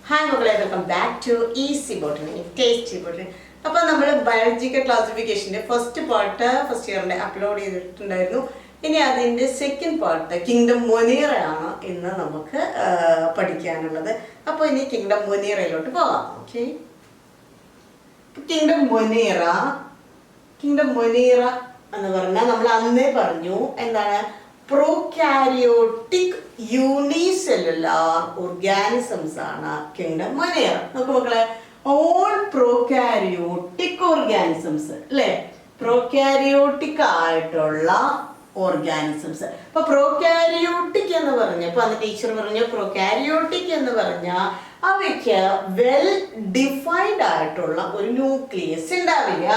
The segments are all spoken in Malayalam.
Hi, welcome back to Easy Botany, Tasty Botany. അപ്പോൾ നമ്മൾ ബയോളജിക്കൽ ക്ലാസിഫിക്കേഷൻ്റെ ഫസ്റ്റ് പാർട്ട് ഫസ്റ്റ് ഇയറിൻ്റെ അപ്ലോഡ് ചെയ്തിട്ടുണ്ടായിരുന്നു. ഇനി അതിൻ്റെ സെക്കൻഡ് പാർട്ട് കിങ്ഡം മൊനീറയാണ് ഇന്ന് നമുക്ക് പഠിക്കാനുള്ളത്. അപ്പോൾ ഇനി കിങ്ഡം മൊനീറയിലോട്ട് പോകാം. ഓക്കെ, കിങ്ഡം മൊനീറ എന്ന് പറഞ്ഞാൽ നമ്മൾ അന്നേ പറഞ്ഞു എന്താണ്, പ്രോകാരിയോട്ടിക് യൂണിസെല്ലുലാർ ഓർഗാനിസംസ് ആണ് കിങ്ഡം മൊനീറ. നോക്കൂ മക്കളെ, ഓൾ പ്രോകാരിയോട്ടിക് ഓർഗാനിസംസ് അല്ലേ, പ്രോകാരിയോട്ടിക് ആയിട്ടുള്ള ഓർഗാനിസംസ്. അപ്പൊ പ്രോകാരിയോട്ടിക് എന്ന് പറഞ്ഞപ്പോ അന്ന് ടീച്ചർ പറഞ്ഞു പ്രോകാരിയോട്ടിക് എന്ന് പറഞ്ഞാൽ അവയ്ക്ക് വെൽ ഡിഫൈൻഡ് ആയിട്ടുള്ള ഒരു ന്യൂക്ലിയസ് ഉണ്ടാവില്ല.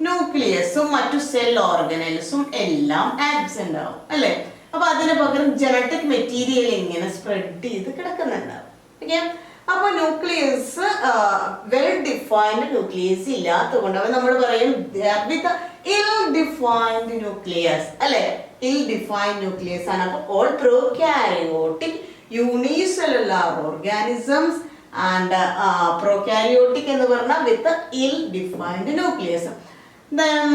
ന്യൂക്ലിയസും മറ്റു സെൽ ഓർഗനൽസും എല്ലാം ആബ്സെന്റ് ആവും അല്ലെ. അപ്പൊ അതിന് പകരം ജനറ്റിക് മെറ്റീരിയൽ ഇങ്ങനെ സ്പ്രെഡ് ചെയ്ത് കിടക്കുന്നുണ്ടാവും. ഓക്കെ, അപ്പൊ ന്യൂക്ലിയസ് വെൽ ഡിഫൈൻഡ് ന്യൂക്ലിയസ് ഇല്ലാത്തതുകൊണ്ട് അവ നമ്മൾ പറയും വിത്ത് ഇൽ ഡിഫൈൻഡ് ന്യൂക്ലിയസ് അല്ലെ, ഇൽ ഡിഫൈൻഡ് ന്യൂക്ലിയസ് ആണ്. അപ്പൊ all prokaryotic unicellular organisms and prokaryotic എന്ന് പറഞ്ഞാൽ വിത്ത് ഇൽ defined nucleus. Then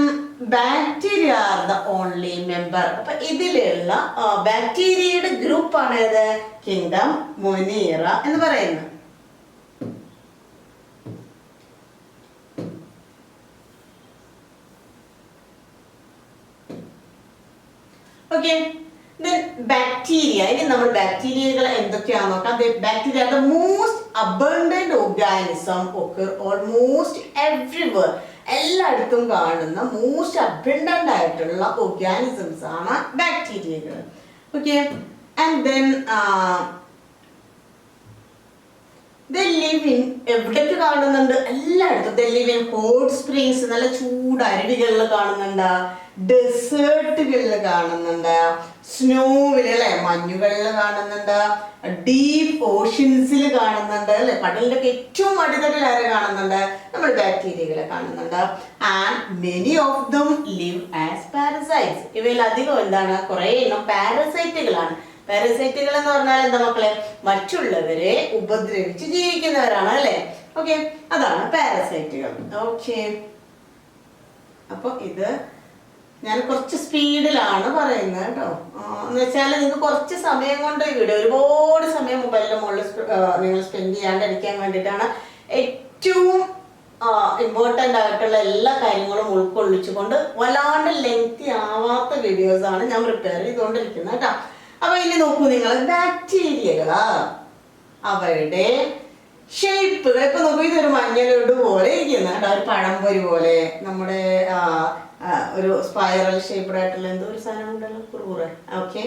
bacteria are the only member. അപ്പൊ ഇതിലുള്ള ബാക്ടീരിയയുടെ ഗ്രൂപ്പ് ആണ് ഏത്, കിങ്ഡം മൊനീറ എന്ന് പറയുന്നത്. Okay, bacteria. ഇനി നമ്മൾ ബാക്ടീരിയകൾ എന്തൊക്കെയാണെന്ന് നോക്കാം. Bacteria the most abundant organism occur almost everywhere. എല്ലായിടത്തും കാണുന്ന മോസ്റ്റ് അബണ്ടന്റ് ആയിട്ടുള്ള ഓർഗാനിസംസ് ആണ് ബാക്ടീരിയകൾ. ഓക്കെ, ആൻഡ് ദെൻ എവിടേക്ക് കാണുന്നുണ്ട്, എല്ലായിടത്തും. They live in hot springs, നല്ല ചൂട് അരുവികളിൽ കാണുന്നുണ്ട്, ഡെസേർട്ടുകളിൽ കാണുന്നുണ്ട്, സ്നോവിൽ അല്ലെ മഞ്ഞുകളിൽ കാണുന്നുണ്ട്, ഡീപ്പ് ഓഷ്യൻസിൽ കാണുന്നുണ്ട് അല്ലെ, കടലിന്റെ ഒക്കെ ഏറ്റവും അടിത്തട്ടിൽ ആരെ കാണുന്നുണ്ട്, നമ്മൾ ബാക്ടീരിയകളെ കാണുന്നുണ്ട്. And many of them live as parasites. ഇവയിൽ അധികം എന്താണ്, കുറെ എണ്ണം പാരസൈറ്റുകളാണ്. പാരസൈറ്റുകൾ എന്ന് പറഞ്ഞാൽ എന്താ മക്കളെ, മറ്റുള്ളവരെ ഉപദ്രവിച്ച് ജീവിക്കുന്നവരാണ് അല്ലെ. ഓക്കെ, അതാണ് പാരസൈറ്റുകൾ. ഓക്കെ, അപ്പൊ ഇത് ഞാൻ കുറച്ച് സ്പീഡിലാണ് പറയുന്നത് കേട്ടോ. എന്ന് വെച്ചാൽ നിങ്ങൾക്ക് കുറച്ച് സമയം കൊണ്ട് ഈ വീഡിയോ, ഒരുപാട് സമയം മൊബൈലിന്റെ മുകളിൽ നിങ്ങൾ സ്പെൻഡ് ചെയ്യാണ്ടിരിക്കാൻ വേണ്ടിയിട്ടാണ്. ഏറ്റവും ഇമ്പോർട്ടൻ്റ് ആയിട്ടുള്ള എല്ലാ കാര്യങ്ങളും ഉൾക്കൊള്ളിച്ചുകൊണ്ട് വല്ലാണ്ട് ലെങ്തി ആവാത്ത വീഡിയോസ് ആണ് ഞാൻ പ്രിപ്പയർ ചെയ്തുകൊണ്ടിരിക്കുന്നത് കേട്ടോ. അപ്പൊ ഇനി നോക്കൂ നിങ്ങൾ, ബാക്ടീരിയകളാ അവയുടെ ഷേപ്പുകൾ. ഇപ്പൊ നോക്കൂ, ഇതൊരു മഞ്ഞളോട് പോലെ ഇരിക്കുന്ന കേട്ടോ, ഒരു പഴംപൊരി പോലെ, നമ്മുടെ ഒരു സ്പൈറൽ ഷേപ്ഡ് ആയിട്ടുള്ള എന്തോ ഒരു സാധനം ഉണ്ടല്ലോ, കുറുകുറെ. ഓക്കെ,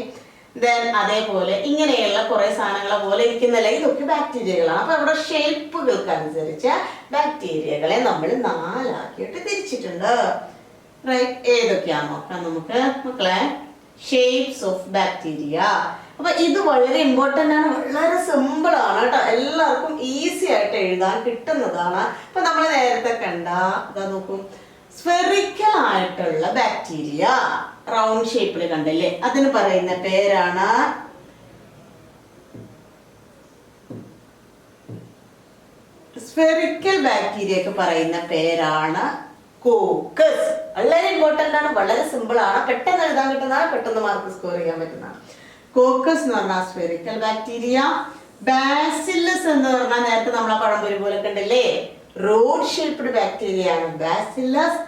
ദെൻ അതേപോലെ ഇങ്ങനെയുള്ള കുറെ സാധനങ്ങളെ പോലെ ഇരിക്കുന്നല്ല, ഇതൊക്കെ ബാക്ടീരിയകളാണ്. അപ്പൊ അവിടെ ഷേപ്പുകൾക്ക് അനുസരിച്ച് ബാക്ടീരിയകളെ നമ്മൾ നാലാക്കിയിട്ട് തിരിച്ചിട്ടുണ്ട്. റൈറ്റ്, ഏതൊക്കെയാന്ന് നോക്കാം നമുക്ക് മക്കളെ. Shapes of bacteria. അപ്പൊ ഇത് വളരെ ഇമ്പോർട്ടൻ്റ് ആണ്, വളരെ സിമ്പിൾ ആണ് കേട്ടോ, എല്ലാവർക്കും ഈസി ആയിട്ട് എഴുതാൻ കിട്ടുന്നതാണ്. അപ്പൊ നമ്മൾ നേരത്തെ കണ്ട ഇതാ നോക്കും, സ്ഫെറിക്കൽ ആയിട്ടുള്ള ബാക്ടീരിയ റൗണ്ട് ഷേപ്പിൽ കണ്ടല്ലേ, അതിന് പറയുന്ന പേരാണ് സ്ഫെറിക്കൽ ബാക്ടീരിയക്ക് പറയുന്ന പേരാണ് കോക്കസ്. വളരെ ഇമ്പോർട്ടൻ്റ് ആണ്, വളരെ സിമ്പിൾ ആണ്, പെട്ടെന്ന് എഴുതാൻ കിട്ടുന്നതാണ്, പെട്ടെന്ന് മാർക്ക് സ്കോർ ചെയ്യാൻ പറ്റുന്നതാണ്. കോക്കസ് എന്ന് പറഞ്ഞാൽ സ്ഫെറിക്കൽ ബാക്ടീരിയ. ബാസില്ലസ് എന്ന് പറഞ്ഞാൽ നേരത്തെ നമ്മളെ പഴംപൊരി പോലെ കണ്ടില്ലേ, റോഡ് ഷേപ്ഡ് ബാക്ടീരിയ ആണ് ബാസില്ലസ്.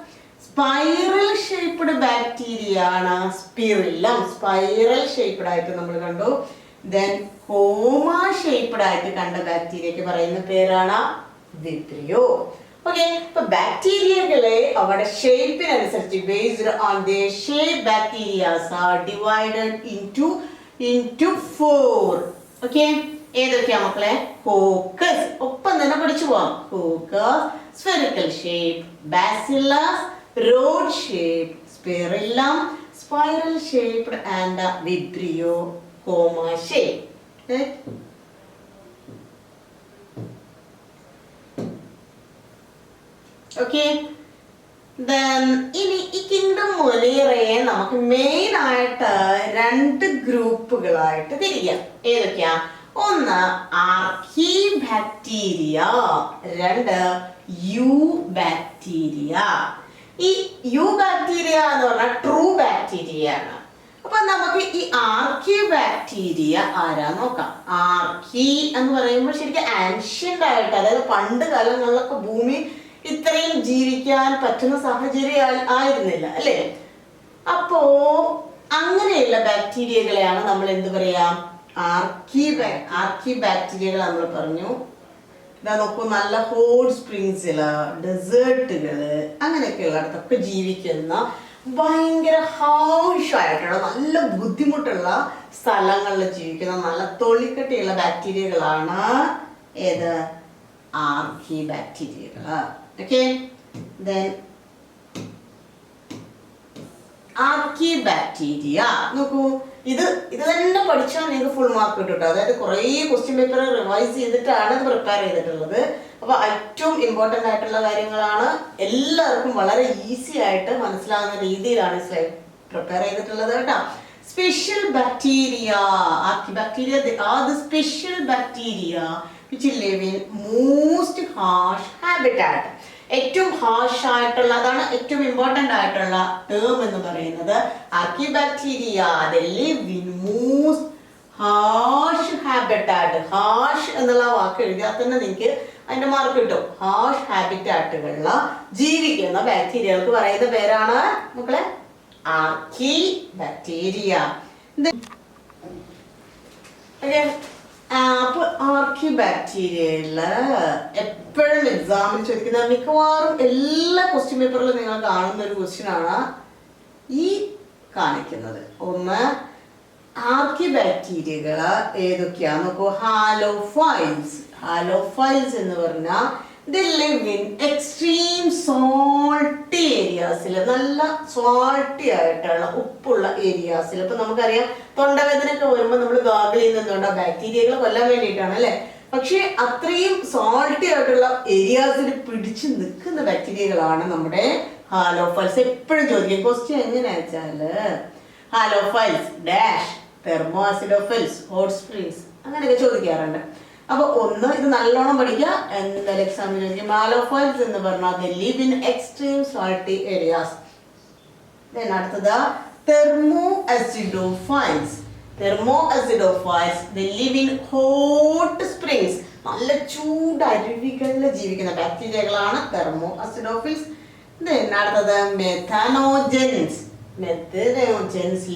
സ്പൈറൽ ഷേപ്ഡ് ബാക്ടീരിയ ആണ് സ്പിറില്ലം, സ്പൈറൽ ഷേപ്ഡ് ആയിട്ട് നമ്മൾ കണ്ടു. ദെൻ കോമ ഷേപ്ഡ് ആയിട്ട് കണ്ട ബാക്ടീരിയക്ക് പറയുന്ന പേരാണ് വിബ്രിയോ. ഓക്കെ, ഇപ്പൊ ബാക്ടീരിയകളെ അവരുടെ ഷേപ്പിനനുസരിച്ച് based on the shape bacterias are divided into 4. Okay, ഏതൊക്കെയാ മക്കളെ, കോക്കസ്, ഒപ്പം തന്നെ പഠിച്ചു പോവാം. Coccus, spherical shape bacillus, rod shape spirillum, spiral shaped and vibrio comma shape. Okay, ഇനി ഈ കിങ്ഡം മൊനീറയെ നമുക്ക് മെയിൻ ആയിട്ട് രണ്ട് ഗ്രൂപ്പുകളായിട്ട് തിരിക്കാം. ഏതൊക്കെയാ, ഒന്ന് ആർക്കി ബാക്ടീരിയ, രണ്ട് യു ബാക്ടീരിയ. ഈ യു ബാക്ടീരിയ എന്ന് പറഞ്ഞാൽ ട്രൂ ബാക്ടീരിയ ആണ്. അപ്പൊ നമുക്ക് ഈ ആർക്കി ബാക്ടീരിയ ആരാ നോക്കാം. ആർക്കി എന്ന് പറയുമ്പോൾ ശരിക്കും ആൻഷ്യന്റ് ആയിട്ട്, അതായത് പണ്ട് കാലങ്ങളിലൊക്കെ ഭൂമി ഇത്രയും ജീവിക്കാൻ പറ്റുന്ന സാഹചര്യം ആയിരുന്നില്ല അല്ലേ. അപ്പോ അങ്ങനെയുള്ള ബാക്ടീരിയകളെയാണ് നമ്മൾ എന്ത് പറയാ, ആർക്കി ബാക്ടീരിയകൾ നമ്മൾ പറഞ്ഞു. ഇതാ നോക്കൂ, നല്ല ഹോട്ട് സ്പ്രിങ്സില്, ഡെസേർട്ടുകള്, അങ്ങനെയൊക്കെയുള്ള അടുത്തൊക്കെ ജീവിക്കുന്ന ഭയങ്കര ഹാർഷായിട്ടുള്ള നല്ല ബുദ്ധിമുട്ടുള്ള സ്ഥലങ്ങളിൽ ജീവിക്കുന്ന നല്ല തൊളിക്കട്ടിയുള്ള ബാക്ടീരിയകളാണ് ഏത്, ആർക്കി ബാക്ടീരിയകള്. ഓക്കെ, ആർക്കി ബാക്ടീരിയ നോക്കൂ, ഇത് തന്നെ പഠിച്ചാൽ നിങ്ങൾക്ക് ഫുൾ മാർക്ക് കിട്ടും കേട്ടോ. അതായത് കുറേ ക്വസ്റ്റ്യൻ പേപ്പർ റിവൈസ് ചെയ്തിട്ടാണ് ഇത് പ്രിപ്പയർ ചെയ്തിട്ടുള്ളത്. അപ്പൊ ഏറ്റവും ഇമ്പോർട്ടൻ്റ് ആയിട്ടുള്ള കാര്യങ്ങളാണ്, എല്ലാവർക്കും വളരെ ഈസി ആയിട്ട് മനസ്സിലാകുന്ന രീതിയിലാണ് ഈ സ്ലൈഡ് പ്രിപ്പയർ ചെയ്തിട്ടുള്ളത് കേട്ടോ. Special bacteria, archaebacteria, they are the special bacteria which live in most harsh habitat. ഏറ്റവും ഹാർഷ് ആയിട്ടുള്ള, അതാണ് ഏറ്റവും ഇമ്പോർട്ടൻ്റ് ആയിട്ടുള്ള ടേം എന്ന് പറയുന്നത്. Archaebacteria they live in most harsh habitat. Harsh എന്നുള്ള വാക്ക് എഴുതിയാൽ തന്നെ നിങ്ങൾക്ക് അതിന്റെ മാർക്ക് കിട്ടും. ഹാർഷ് ഹാബിറ്റാറ്റുകളിൽ ജീവിക്കുന്ന ബാക്ടീരിയകൾക്ക് പറയുന്ന പേരാണ് മക്കളെ ആർക്കി ബാക്ടീരിയ. അപ്പൊ ആർക്കി ബാക്ടീരിയയില് എപ്പോഴും എക്സാമിൽ ചോദിക്കുന്ന മിക്കവാറും എല്ലാ ക്വസ്റ്റ്യൻ പേപ്പറിലും നിങ്ങൾ കാണുന്ന ഒരു ക്വസ്റ്റ്യൻ ആണ് ഈ കാണിക്കുന്നത്. ഒന്ന്, ആർക്കി ബാക്ടീരിയകള് ഏതൊക്കെയാ നോക്കൂ. ഹാലോഫൈൽസ് എന്ന് പറഞ്ഞാൽ they live in extreme salty areas. നല്ല സാൾട്ടി ആയിട്ടുള്ള ഉപ്പുള്ള ഏരിയാസിൽ. ഇപ്പൊ നമുക്കറിയാം തൊണ്ടവേദനയൊക്കെ വരുമ്പോൾ നമ്മൾ ഗാഗിൾ ചെയ്യുന്നുണ്ടോ, ബാക്ടീരിയകളെ കൊല്ലാൻ വേണ്ടിയിട്ടാണ് അല്ലെ. പക്ഷെ അത്രയും സാൾട്ടി ആയിട്ടുള്ള ഏരിയാസിൽ പിടിച്ചു നിൽക്കുന്ന ബാക്ടീരിയകളാണ് നമ്മുടെ ഹാലോഫൈൽസ്. എപ്പോഴും ചോദിക്കും ക്വസ്റ്റ്യൻ എങ്ങനെയാ വെച്ചാല്, halophiles dash thermoacidophiles hot springs അങ്ങനെയൊക്കെ ചോദിക്കാറുണ്ട്. അപ്പൊ ഒന്ന്, ഇത് നല്ലോണം പഠിക്കുക. എന്തായാലും എക്സാമിന് ചോദിക്കും. ഹാലോഫൈൽസ് എന്ന് പറഞ്ഞാൽ they live in extreme salty areas. Then അടുത്തത് thermo ആസിഡോഫൈൽസ്. they live in hot springs. നല്ല ചൂട് അരുവികളിൽ ജീവിക്കുന്ന ബാക്ടീരിയകളാണ് തെർമോ ആസിഡോഫൈൽസ്. അടുത്തത് മെഥനോജൻസ്.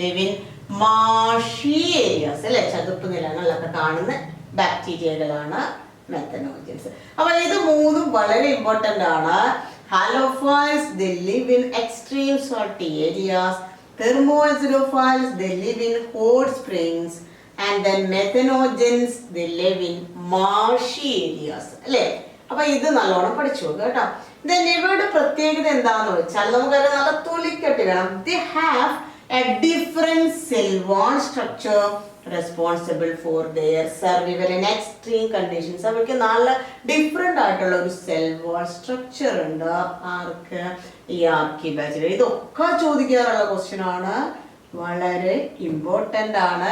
live in marshy areas അല്ലെ, ചതുപ്പ് നിലങ്ങളിലൊക്കെ കാണുന്ന ബാക്ടീരിയകളാണ് മെത്തനോജൻസ്. അപ്പൊ ഇത് മൂന്നും വളരെ ഇമ്പോർട്ടന്റ് ആണ്. Halophiles they live in extreme salty areas. Thermoacidophile they live in hot springs. And then methanogens they live in marshy areas അല്ലേ. അപ്പൊ ഇത് നല്ലോണം പഠിച്ചു കേട്ടോ. Then ഇവരുടെ പ്രത്യേകത എന്താന്ന് വെച്ചാൽ നമുക്കറിയാം നല്ല തൊലിക്കട്ടി വേണം. They have a different cell wall structure responsible for their survival in extreme conditions. അവർക്ക് നല്ല ഡിഫറെന്റ് ആയിട്ടുള്ള ഒരു സെൽ വാൾ സ്ട്രക്ചർ ഉണ്ട് ആർക്ക്, ഈ ആർക്കി ബാക്ടീരിയ. ഇതൊക്കെ ചോദിക്കാറുള്ള ക്വസ്റ്റ്യൻ ആണ്, വളരെ ഇമ്പോർട്ടന്റ് ആണ്,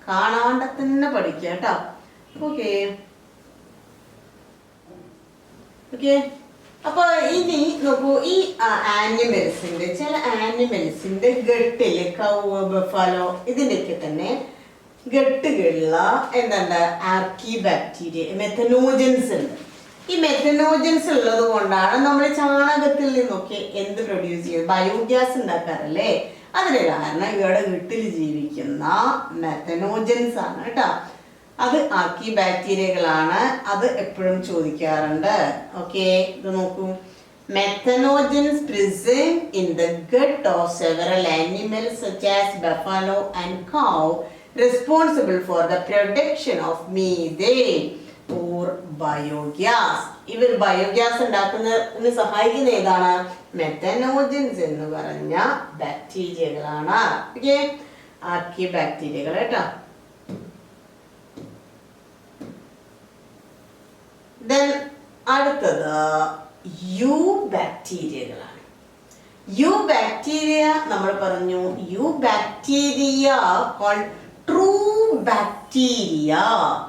കാണാണ്ട് തന്നെ പഠിക്കുക കേട്ടോ. ഓക്കെ അപ്പൊ ഇനി നോക്കൂ, ഈ ആനിമൽസിന്റെ ചില ആനിമൽസിന്റെ ഗട്ടില് കൗ, ബഫാലോ ഇതിന്റെയൊക്കെ തന്നെ ഗട്ടുകളില എന്താണ് ആർക്കി ബാക്ടീരിയ മെഥനോജൻസ് ഉണ്ട്. ഈ മെഥനോജൻസ് ഉള്ളത് കൊണ്ടാണ് നമ്മൾ ചാണകത്തിൽ നിന്നൊക്കെ എന്ത് പ്രൊഡ്യൂസ് ചെയ്യും, ബയോഗ്യാസ് ഉണ്ടാക്കാറല്ലേ. അതിന് കാരണം ഇവയുടെ വീട്ടിൽ ജീവിക്കുന്ന മെഥനോജൻസ് ആണ് കേട്ടോ. അത് ആർക്കി ബാക്ടീരിയകളാണ്, അത് എപ്പോഴും ചോദിക്കാറുണ്ട്. ഓക്കെ, ഇത് നോക്കൂ. Methanogens present in the gut of several animals such as buffalo and cow responsible for the production of methane or biogas. ഇവർ ബയോഗ്യാസ് ഉണ്ടാക്കുന്നതിന് സഹായിക്കുന്ന ഏതാണ്, മെത്തനോജൻസ് എന്ന് പറഞ്ഞ ബാക്ടീരിയകളാണ്. ഓക്കെ, ആർക്കി ബാക്ടീരിയകൾ കേട്ടോ. Then അടുത്തത് യു ബാക്ടീരിയകളാണ്. യു ബാക്ടീരിയ നമ്മൾ പറഞ്ഞു, eubacteria called true bacteria bacteria.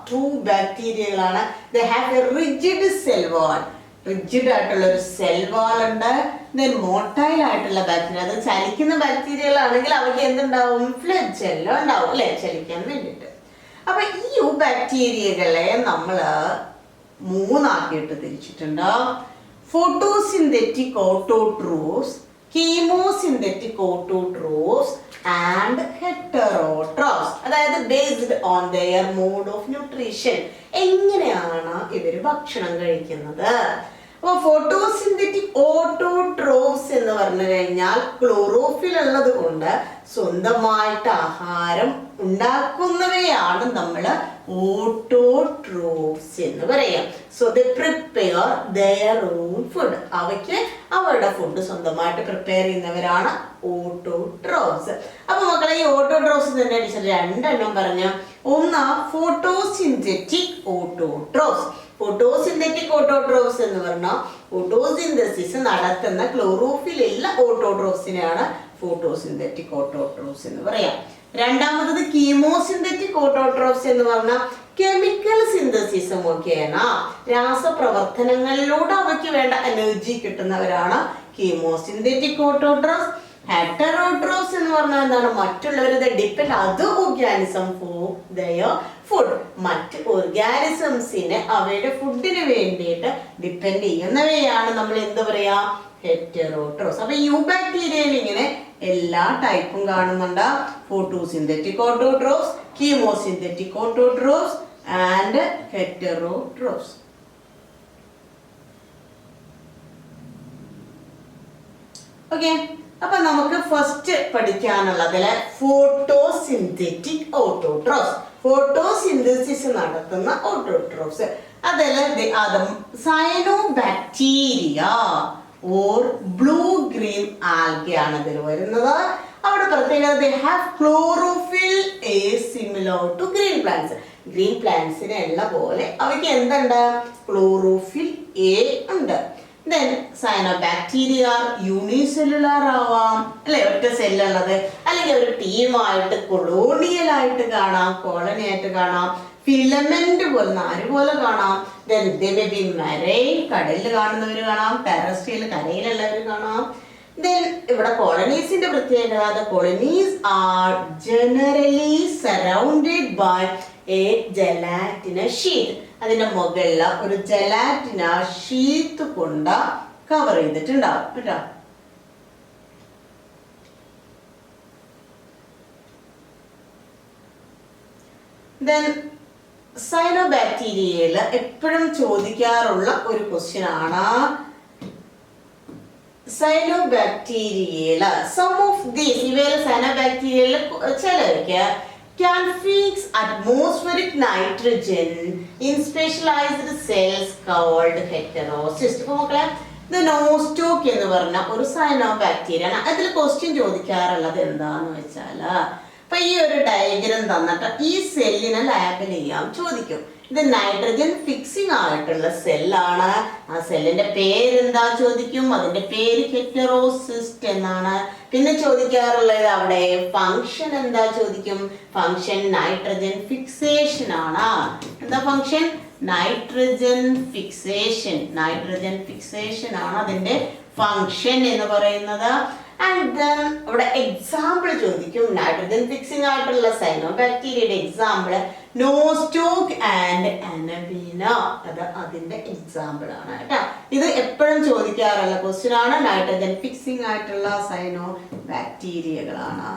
True ബാക്ടീരിയകളാണ്. They have a rigid cell wall. Rigid ആയിട്ടുള്ള ഒരു സെൽ വാൾ ഉണ്ട്. ദെൻ മോട്ടൈൽ ആയിട്ടുള്ള ബാക്ടീരിയ, അത് ചലിക്കുന്ന ബാക്ടീരിയകളാണെങ്കിൽ അവയ്ക്ക് എന്തുണ്ടാവും? ഫ്ലജെല്ലം ഉണ്ടാവും അല്ലെ, ചലിക്കാൻ വേണ്ടിയിട്ട്. അപ്പൊ ഈ ബാക്ടീരിയകളെ നമ്മള് മൂന്നാക്കിയിട്ട് തിരിച്ചിട്ടുണ്ട്. Photosynthetic autotrophs, chemosynthetic autotrophs and heterotrophs. അതായത് based on their mode of nutrition, എങ്ങനെയാണ് ഇവര് ഭക്ഷണം കഴിക്കുന്നത്. അപ്പൊ ഫോട്ടോസിന്തറ്റിക് ഓട്ടോട്രോഫ്സ് എന്ന് പറഞ്ഞു കഴിഞ്ഞാൽ ക്ലോറോഫിൽ ഉള്ളത് കൊണ്ട് സ്വന്തമായിട്ട് ആഹാരം ഉണ്ടാക്കുന്നവയാണ് നമ്മൾ ഓട്ടോട്രോഫ്സ് എന്ന് പറയാം. So they prepare their own food. അവയ്ക്ക് അവരുടെ ഫുഡ് സ്വന്തമായിട്ട് പ്രിപ്പയർ ചെയ്യുന്നവരാണ് ഓട്ടോട്രോഫ്സ്. അപ്പൊ മക്കളെ ഈ ഓട്ടോട്രോഫ്സ് തന്നെ രണ്ടെണ്ണം പറഞ്ഞു. ഒന്ന് ഫോട്ടോസിന്തറ്റിക് ഓട്ടോട്രോഫ്സ്. ഫോട്ടോസിന്തറ്റിക് ഓട്ടോട്രോഫ്സ് എന്ന് പറഞ്ഞാൽ ഫോട്ടോസിന്തസിസ് നടത്തുന്ന ക്ലോറോഫിലുള്ള ഓട്ടോട്രോഫ്സിനെയാണ് ഫോട്ടോസിന്തറ്റിക് ഓട്ടോട്രോഫ്സ് എന്ന് പറയാം. രണ്ടാമത്തത് കീമോസിന്തറ്റിക് ഓട്ടോട്രോഫ്സ് എന്ന് പറഞ്ഞാൽ കെമിക്കൽ സിന്തസിസ് മുഖേന രാസപ്രവർത്തനങ്ങളിലൂടെ അവയ്ക്ക് വേണ്ട എനർജി കിട്ടുന്നവരാണ് കീമോസിന്തറ്റിക് ഓട്ടോട്രോഫ്സ്. ഹെറ്ററോട്രോഫ്സ് എന്ന് പറഞ്ഞാൽ എന്താണ്? മറ്റുള്ളവരുടെ ഡിപ്പെൻഡ് അത് ഓർഗാനിസം ഫോർ ദയർ ഫുഡ്. മറ്റ് ഓർഗാനിസംസിനെ അവയുടെ ഫുഡിന് വേണ്ടിയിട്ട് ഡിപ്പെൻഡ് ചെയ്യുന്നവയാണ് നമ്മൾ എന്ത് പറയാ? ഹെറ്ററോട്രോഫ്സ്. അപ്പൊ യൂബാക്ടീരിയയിൽ ഇങ്ങനെ എല്ലാ ടൈപ്പും കാണുന്നുണ്ട്. Photosynthetic autotrophs, chemosynthetic autotrophs and ഹെറ്ററോട്രോഫ്സ്. Okay, അപ്പൊ നമുക്ക് ഫസ്റ്റ് പഠിക്കാനുള്ളതില് ഫോട്ടോസിന്തറ്റിക് ഓട്ടോട്രോഫ്സ്, ഫോട്ടോസിന്തസിസ് നടത്തുന്ന ഓട്ടോട്രോഫ്സ്. അതില് cyanobacteria or blue green algae ആണ് ഇതിൽ വരുന്നത്. അവിടെ പ്രത്യേകത they have chlorophyll A similar to green plants. Green പ്ലാന്റ്സിനെ ഉള്ള പോലെ അവയ്ക്ക് എന്തുണ്ട്? ക്ലോറോഫിൽ എ ഉണ്ട്. Then cyanobacteria യൂണിസെല്ലുലാർ ആവാം അല്ലെ, ഒറ്റ സെല്ലുള്ളത്, അല്ലെങ്കിൽ ഒരു ടീമായിട്ട് കൊളോണിയൽ ആയിട്ട് കാണാം, കോളനി ആയിട്ട് കാണാം, ഫിലമെന്റ് പോലെ നാര് പോലെ കാണാം. Then they may be marine, കടലിൽ കാണുന്നവര് കാണാം, ടെറസ്ട്രിയൽ കരയിലുള്ളവർ കാണാം. Then ഇവിടെ കോളനീസിന്റെ പ്രത്യേകത, colonies are generally surrounded by a gelatinous sheet. അതിന്റെ മുകളിൽ ഒരു ജലാറ്റിനസ് ഷീറ്റ് കൊണ്ട് കവർ ചെയ്തിട്ടുണ്ടാവും കേട്ടോ. Then സൈനോബാക്ടീരിയയിൽ എപ്പോഴും ചോദിക്കാറുള്ള ഒരു ക്വസ്റ്റ്യൻ ആണ് സൈനോബാക്ടീരിയയിൽ സം ഓഫ് ദീസ്, ഇവയിൽ സൈനോബാക്ടീരിയയിൽ ചിലർക്ക് can fix atmospheric nitrogen in specialized cells called heterocysts. ഇപ്പൊ മക്കളെ ഇത് നോസ്റ്റോക്ക് എന്ന് പറഞ്ഞ ഒരു സൈനോബാക്ടീരിയ ആണ്. അതിൽ ക്വസ്റ്റ്യൻ ചോദിക്കാറുള്ളത് എന്താന്ന് വെച്ചാല്, അപ്പൊ ഈ ഒരു ഡയഗ്രം തന്നിട്ട് ഈ സെല്ലിനെ ലാബിൽ ചെയ്യാൻ ചോദിക്കും. ഇത് നൈട്രജൻ ഫിക്സിംഗ് ആയിട്ടുള്ള സെല്ലാണ്. ആ സെല്ലിന്റെ പേരെന്താ ചോദിക്കും. അതിന്റെ പേര് ഹെറ്ററോസിസ്റ്റ് എന്നാണ്. പിന്നെ ചോദിക്കാറുള്ളത് അവിടെ ഫംഗ്ഷൻ എന്താ ചോദിക്കും. ഫംഗ്ഷൻ നൈട്രജൻ ഫിക്സേഷൻ ആണ്. എന്താ function? Nitrogen fixation. Nitrogen fixation ആണ് അതിന്റെ ഫംഗ്ഷൻ എന്ന് പറയുന്നത്. ആൻഡ് ദെൻ ഇവിടെ എക്സാമ്പിൾ ചോദിക്കും. നൈട്രജൻ ഫിക്സിംഗ് ആയിട്ടുള്ള സൈനോബാക്ടീരിയയുടെ എക്സാമ്പിൾ നോസ്റ്റോക്ക് ആൻഡ് അനബീന. അത് അതിന്റെ എക്സാമ്പിൾ ആണ് കേട്ടോ. ഇത് എപ്പോഴും ചോദിക്കാറുള്ള ക്വസ്റ്റ്യൻ ആണ്. നൈട്രജൻ ഫിക്സിംഗ് ആയിട്ടുള്ള സൈനോബാക്ടീരിയകളാണ്.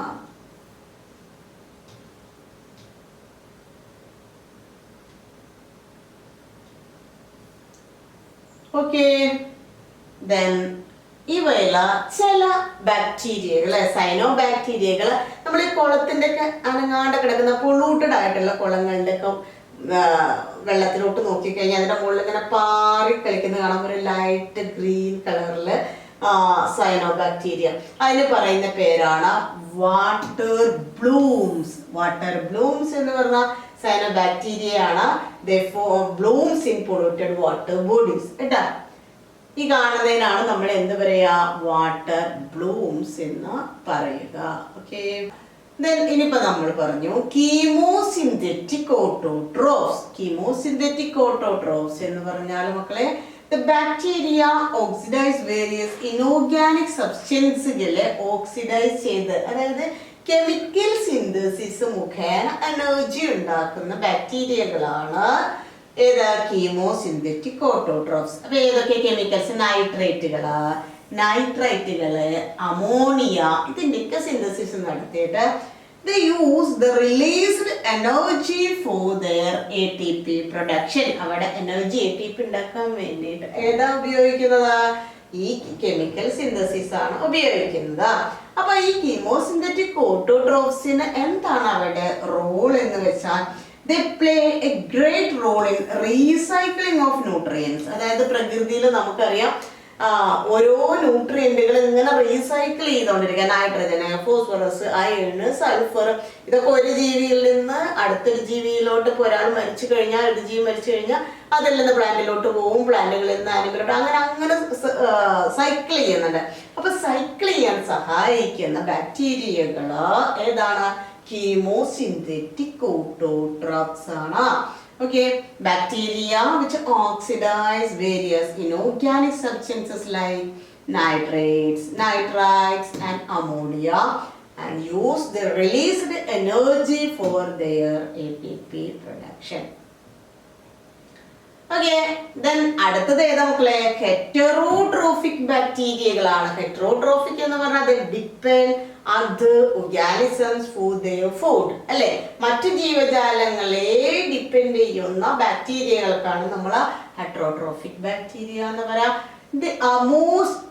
ഓക്കെ, ദെൻ ഇവയില ചില ബാക്ടീരിയകൾ, സൈനോബാക്ടീരിയകൾ നമ്മൾ ഈ കുളത്തിന്റെ ഒക്കെ അനങ്ങാണ്ട് കിടക്കുന്ന പൊളൂട്ടഡ് ആയിട്ടുള്ള കുളങ്ങളുടെ ഒക്കെ വെള്ളത്തിലോട്ട് നോക്കിക്കഴിഞ്ഞാൽ അതിന്റെ മുകളിൽ ഇങ്ങനെ പാറി കളിക്കുന്ന കാണാൻ ഒരു ലൈറ്റ് ഗ്രീൻ കളറില് സൈനോബാക്ടീരിയ. അതിന് പറയുന്ന പേരാണ് വാട്ടർ ബ്ലൂംസ്. വാട്ടർ ബ്ലൂംസ് എന്ന് പറഞ്ഞാൽ സൈനോബാക്ടീരിയ ആണ്. ബ്ലൂംസ് ഇൻ പൊളൂട്ടഡ് വാട്ടർ ബോഡീസ് കേട്ടാ. ഈ കാണുന്നതിനാണ് നമ്മൾ എന്ത് പറയാ? വാട്ടർ ബ്ലൂംസ് എന്ന് പറയുക. ഓക്കെ, ഇനിയിപ്പോ നമ്മൾ പറഞ്ഞു കീമോസിന്തറ്റിക് ഓട്ടോട്രോഫ്സ്. കീമോസിന്തറ്റിക് ഓട്ടോട്രോഫ്സ് എന്ന് പറഞ്ഞാൽ മക്കളെ the bacteria oxidize various inorganic substances oxidise ചെയ്ത്, അതായത് കെമിക്കൽ സിന്തസിസ് മുഖേന എനർജി ഉണ്ടാക്കുന്ന ബാക്ടീരിയകളാണ് ഏതാ കീമോസിന്തറ്റിക് ഓട്ടോട്രോഫ്സ്. അപ്പൊ ഏതൊക്കെ കെമിക്കൽസ്? നൈട്രൈറ്റുകള്, അമോണിയ, ഇതിന്റെയൊക്കെ സിന്തസിസ് നടത്തിയിട്ട് they use the released energy for their ATP production. അവിടെ എനർജി ATP ഉണ്ടാക്കാൻ വേണ്ടിയിട്ട് ഏതാ ഉപയോഗിക്കുന്നത്? ഈ കെമിക്കൽ സിന്തസിസ് ആണ് ഉപയോഗിക്കുന്നത്. അപ്പൊ ഈ കീമോസിന്തറ്റിക് ഓട്ടോട്രോഫ്സിന് എന്താണ് അവരുടെ റോൾ എന്ന് വെച്ചാൽ they play a great role in recycling of nutrients. അതായത് പ്രകൃതിയിൽ നമുക്കറിയാം ഓരോ ന്യൂട്രിയന്റുകൾ ഇങ്ങനെ റീസൈക്കിൾ ചെയ്തുകൊണ്ടിരിക്കുക. നൈട്രജന്, ഫോസ്ഫറസ്, അയൺ, സൾഫർ, ഇതൊക്കെ ഒരു ജീവിയിൽ നിന്ന് അടുത്തൊരു ജീവിയിലോട്ട്. ഇപ്പോൾ ഒരാൾ മരിച്ചു കഴിഞ്ഞാൽ, ഒരു ജീവി മരിച്ചു കഴിഞ്ഞാൽ അതിൽ നിന്ന് പ്ലാന്റിലോട്ട് പോകും, പ്ലാന്റുകളിൽ നിന്ന് ആനിമലോട്ട്, അങ്ങനെ സൈക്കിൾ ചെയ്യുന്നുണ്ട്. അപ്പൊ സൈക്കിൾ ചെയ്യാൻ സഹായിക്കുന്ന ബാക്ടീരിയകള് ഏതാണ്? കീമോസിന്തറ്റിക് ഓട്ടോട്രോഫ്സ് ആണ്. Okay, bacteria which oxidize various inorganic substances like nitrates, nitrites and ammonia and use the released energy for their ATP production. Okay, then അടുത്തത് ഏതാ മക്കളെ? ഹെറ്ററോട്രോഫിക് ബാക്ടീരിയകളാണ്. ഹെറ്ററോട്രോഫിക് എന്ന് പറഞ്ഞാൽ they depend other organisms for their food, അല്ലെ? മറ്റു ജീവജാലങ്ങളെ ഡിപ്പെൻഡ് ചെയ്യുന്ന ബാക്ടീരിയകൾക്കാണ് നമ്മൾ ഹെറ്ററോട്രോഫിക് ബാക്ടീരിയ എന്ന് പറയാം. മോസ്റ്റ്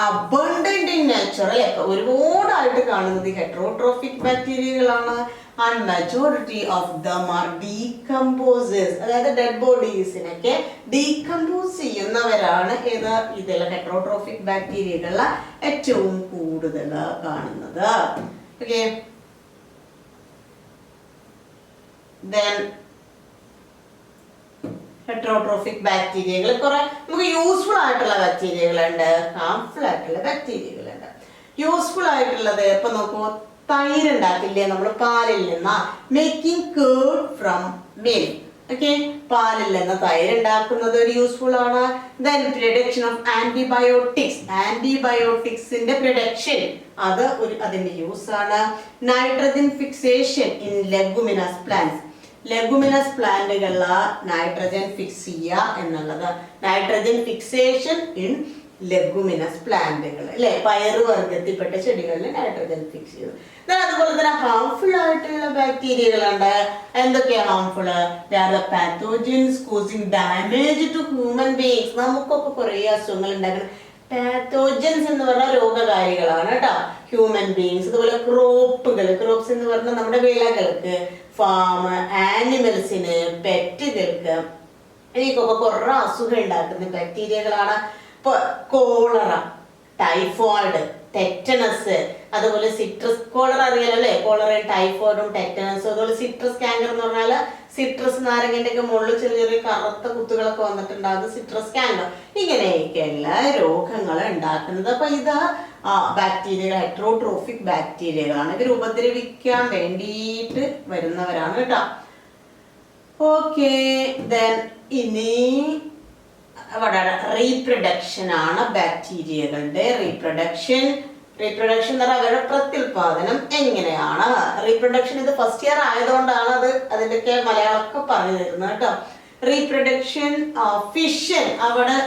abundant in nature, അല്ലെ? ഒരുപാടായിട്ട് കാണുന്നത് ഹെറ്ററോട്രോഫിക് ബാക്ടീരിയകളാണ്. and majority of them are decomposers, അതായത് ഡെഡ് ബോഡീസിനൊക്കെ ഡീകമ്പോസ് ചെയ്യുന്നവരാണ് ഏത്? ഇതിലെ ഹെറ്ററോട്രോഫിക് ബാക്ടീരിയകളിൽ ഏറ്റവും കൂടുതൽ കാണുന്നത്. ഓക്കെ, then ഹെറ്ററോട്രോഫിക് ബാക്ടീരിയകൾ കുറെ നമുക്ക് യൂസ്ഫുൾ ആയിട്ടുള്ള ബാക്ടീരിയകളുണ്ട്, ഹാംഫുൾ ആയിട്ടുള്ള ബാക്ടീരിയകളുണ്ട്. യൂസ്ഫുൾ ആയിട്ടുള്ളത് ഇപ്പൊ നോക്കൂ, തൈര് ഉണ്ടാക്കില്ലേ നമ്മൾ പാലിൽ നിന്ന്? Making curd from milk. Okay, പാലിൽ നിന്ന് തൈര് ഉണ്ടാക്കുന്നത് ഒരു യൂസ്ഫുൾ ആണ്. ദെൻ പ്രൊഡക്ഷൻ ഓഫ് ആന്റിബയോട്ടിക്സ്, ആന്റിബയോട്ടിക്സിന്റെ പ്രൊഡക്ഷൻ അത് അതിന്റെ യൂസ് ആണ്. Nitrogen fixation in leguminous plants, leguminous പ്ലാന്റുകളിൽ നൈട്രജൻ ഫിക്സ് ചെയ്യുക എന്നുള്ളത്. നൈട്രജൻ ഫിക്സേഷൻ ഇൻ ലെഗുമിനസ് പ്ലാന്റുകൾ, അല്ലെ? പയറ് വർഗത്തിൽപ്പെട്ട ചെടികളിൽ നൈട്രജൻ ഫിക്സ് ചെയ്തു. അതുപോലെ തന്നെ ഹാംഫുൾ ആയിട്ടുള്ള ബാക്ടീരിയകളുണ്ട്. എന്തൊക്കെയാണ് harmful? Pathogens causing damage to human beings. നമുക്കൊക്കെ കുറെ അസുഖങ്ങൾ ഉണ്ടാക്കുന്നത് പാത്തോജൻസ് എന്ന് പറഞ്ഞാൽ രോഗകാരികളാണ് കേട്ടോ, ഹ്യൂമൻ ബീയിങ്സ്. അതുപോലെ ക്രോപ്സ് എന്ന് പറഞ്ഞാൽ നമ്മുടെ വിളകൾക്ക്, ഫാം ആനിമൽസിന്, പെറ്റുകൾക്ക്, എനിക്കൊക്കെ കുറെ അസുഖം ഉണ്ടാക്കുന്ന ബാക്ടീരിയകളാണ്. ഇപ്പൊ കോളറ, ടൈഫോയിഡ്, ടെറ്റനസ്, അതുപോലെ സിട്രസ്. കോളറ അറിയാലോ അല്ലെ? കോളറയും ടൈഫോയിഡും ടെറ്റനസും. അതുപോലെ സിട്രസ് കാങ്കർ എന്ന് പറഞ്ഞാൽ സിട്രസ് നാരങ്ങന്റെ ഒക്കെ മുകളിൽ ചെറിയ ചെറിയ കറുത്ത കുത്തുകളൊക്കെ വന്നിട്ടുണ്ട്, അത് സിട്രസ് കാങ്കർ. ഇങ്ങനെയൊക്കെയുള്ള രോഗങ്ങൾ ഉണ്ടാക്കുന്നത്. അപ്പൊ ഇത് ബാക്ടീരിയകൾ, ഹെറ്ററോട്രോഫിക് ബാക്ടീരിയകളാണ്. ഇവർ ഉപദ്രവിക്കാൻ വേണ്ടിയിട്ട് വരുന്നവരാണ് കേട്ടോ. ഓക്കെ, ദെൻ ഇനി റീപ്രൊഡക്ഷൻ ആണ് ബാക്ടീരിയകളുടെ റീപ്രൊഡക്ഷൻ. റീപ്രൊഡക്ഷൻ എന്ന് പറഞ്ഞാൽ അവരുടെ പ്രത്യുൽപാദനം എങ്ങനെയാണ്? റീപ്രൊഡക്ഷൻ ഇത് ഫസ്റ്റ് ഇയർ ആയതുകൊണ്ടാണ് അതിൻ്റെയൊക്കെ മലയാളമൊക്കെ പറഞ്ഞു തരുന്നത് കേട്ടോ. റീപ്രൊഡക്ഷൻ, ഫിഷൻ, അവിടെ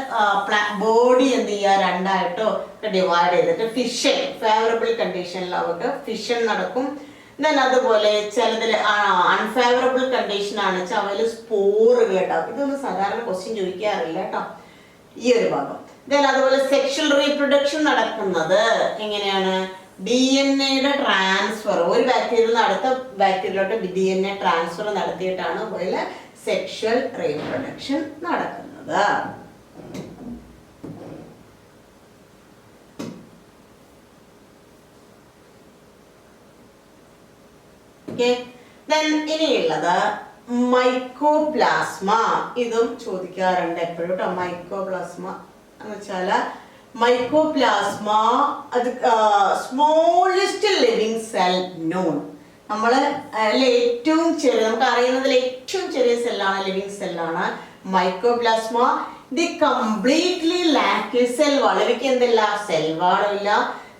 ബോഡി എന്ത് ചെയ്യുക, രണ്ടായിട്ടോ ഡിവൈഡ് ചെയ്തിട്ട് ഫിഷൻ, ഫേവറബിൾ കണ്ടീഷനിൽ അവർക്ക് ഫിഷൻ നടക്കും. ദെൻ അതുപോലെ ചിലതിൽ അൺഫേവറബിൾ കണ്ടീഷൻ ആണ് വെച്ചാൽ അവയിൽ സ്പോറുകൾ ഉണ്ടാവും. ഇതൊന്നും സാധാരണ ക്വസ്റ്റ്യൻ ചോദിക്കാറില്ല കേട്ടോ ഈ ഒരു ഭാഗം. ദെൻ അതുപോലെ സെക്ഷൽ റീപ്രൊഡക്ഷൻ നടക്കുന്നത് എങ്ങനെയാണ്? DNA ട്രാൻസ്ഫർ, ഒരു ബാക്ടീരിയയിൽ നിന്ന് അടുത്ത ബാക്ടീരിയയിലോട്ട് DNA ട്രാൻസ്ഫർ നടത്തിയിട്ടാണ് അതുപോലെ സെക്ഷൽ റീപ്രൊഡക്ഷൻ നടക്കുന്നത്. ഇനിയുള്ളത് മൈക്കോപ്ലാസ്മ. ഇതും ചോദിക്കാറുണ്ട് എപ്പോഴും കേട്ടോ. മൈക്കോപ്ലാസ്മ എന്ന് വെച്ചാല് മൈക്കോപ്ലാസ്മ അത് സ്മോളസ്റ്റ് ലിവിങ് സെൽ നോൺ. നമ്മള് ഏറ്റവും ചെറിയ, നമുക്ക് അറിയുന്നതിൽ ഏറ്റവും ചെറിയ സെല്ലാണ് ലിവിങ് സെല്ലാണ് mycoplasma. They completely lack cell wall, ഇവയ്ക്ക് എന്തില്ല, സെൽ വാളില്ല.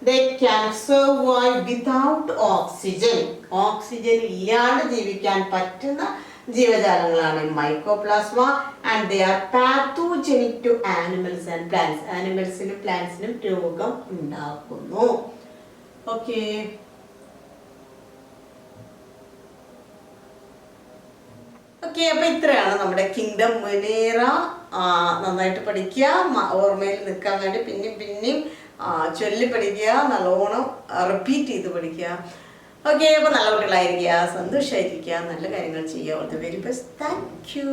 They can survive without oxygen. Oxygen ഇല്ലാണ്ട് ജീവിക്കാൻ പറ്റുന്ന ജീവജാലങ്ങളാണ് mycoplasma. And they are pathogenic to animals and plants. ആനിമൽസിനും പ്ലാന്റ്സിനും രോഗം ഉണ്ടാക്കുന്നു. ഓക്കെ, ഓക്കെ, അപ്പൊ ഇത്രയാണ് നമ്മുടെ കിങ്ഡം മുനേറ. നന്നായിട്ട് പഠിക്കുക, ഓർമ്മയിൽ നിൽക്കാൻ വേണ്ടി പിന്നെയും പിന്നെയും ചൊല്ലി പഠിക്കുക, നല്ലോണം റിപ്പീറ്റ് ചെയ്ത് പഠിക്കുക. ഓക്കെ, അപ്പൊ നല്ല കുട്ടികളായിരിക്കുക, സന്തോഷമായിരിക്കുക, നല്ല കാര്യങ്ങൾ ചെയ്യുക. All the very best. Thank you.